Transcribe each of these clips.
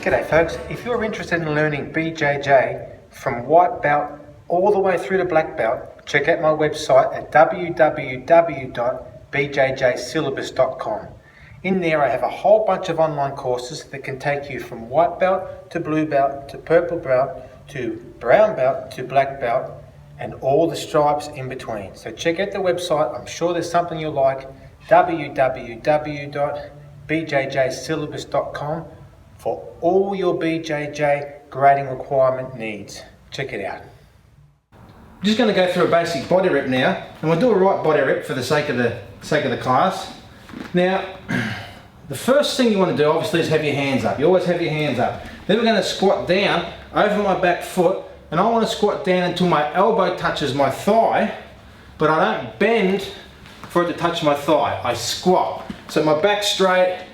G'day folks, if you're interested in learning BJJ from white belt all the way through to black belt, check out my website at www.bjjsyllabus.com. In there I have a whole bunch of online courses that can take you from white belt to blue belt to purple belt to brown belt to black belt and all the stripes in between. So check out the website, I'm sure there's something you'll like, www.bjjsyllabus.com for all your BJJ grading requirement needs. Check it out. I'm just going to go through a basic body rip now, and we'll do a right body rip for the sake of the class. Now, the first thing you want to do obviously is have your hands up. You always have your hands up. Then we're going to squat down over my back foot, and I want to squat down until my elbow touches my thigh, but I don't bend for it to touch my thigh. I squat. So my back's straight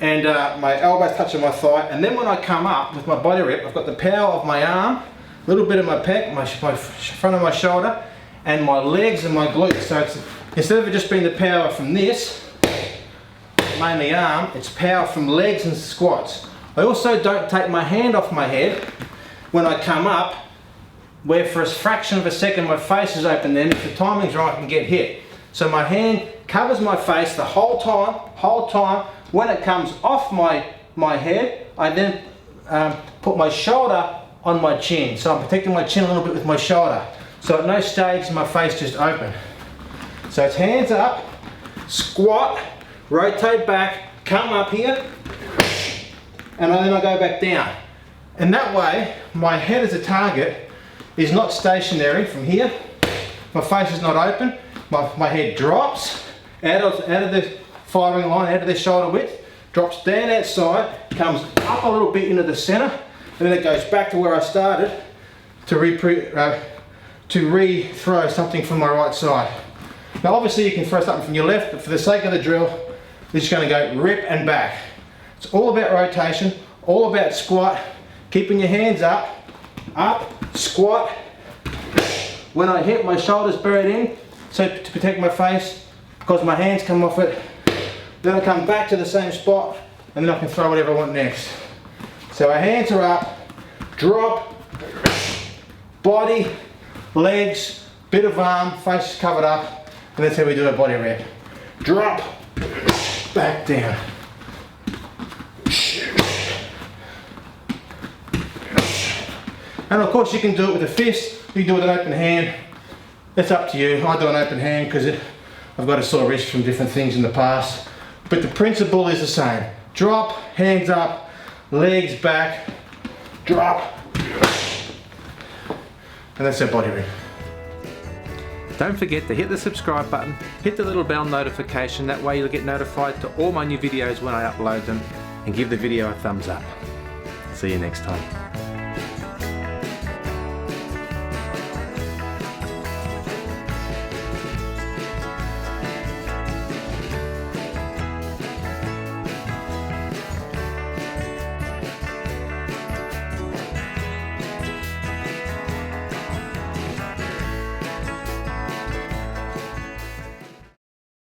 and my elbow's touching my thigh, and then when I come up with my body rip, I've got the power of my arm, a little bit of my pec, my front of my shoulder, and my legs and my glutes. So it's, instead of it just being the power from this, mainly arm, it's power from legs and squats. I also don't take my hand off my head when I come up, where for a fraction of a second my face is open. Then if the timing's right, I can get hit. So my hand covers my face the whole time. When it comes off my head, I then put my shoulder on my chin. So I'm protecting my chin a little bit with my shoulder. So at no stage is my face just open. So it's hands up, squat, rotate back, come up here, and then I go back down. And that way, my head as a target is not stationary from here. My face is not open. My head drops out of the firing line, out of the shoulder width, drops down outside, comes up a little bit into the center, and then it goes back to where I started to re-throw something from my right side. Now obviously you can throw something from your left, but for the sake of the drill, we're just going to go rip and back. It's all about rotation, all about squat, keeping your hands up, squat. When I hit, my shoulders buried in, so to protect my face, because my hands come off it. Then I come back to the same spot, and then I can throw whatever I want next. So our hands are up, drop, body, legs, bit of arm, face is covered up, and that's how we do a body rip. Drop, back down. And of course you can do it with a fist, you can do it with an open hand. It's up to you. I do an open hand because I've got a sore wrist from different things in the past. But the principle is the same. Drop, hands up, legs back, drop. And that's our body rip. Don't forget to hit the subscribe button, hit the little bell notification, that way you'll get notified to all my new videos when I upload them, and give the video a thumbs up. See you next time.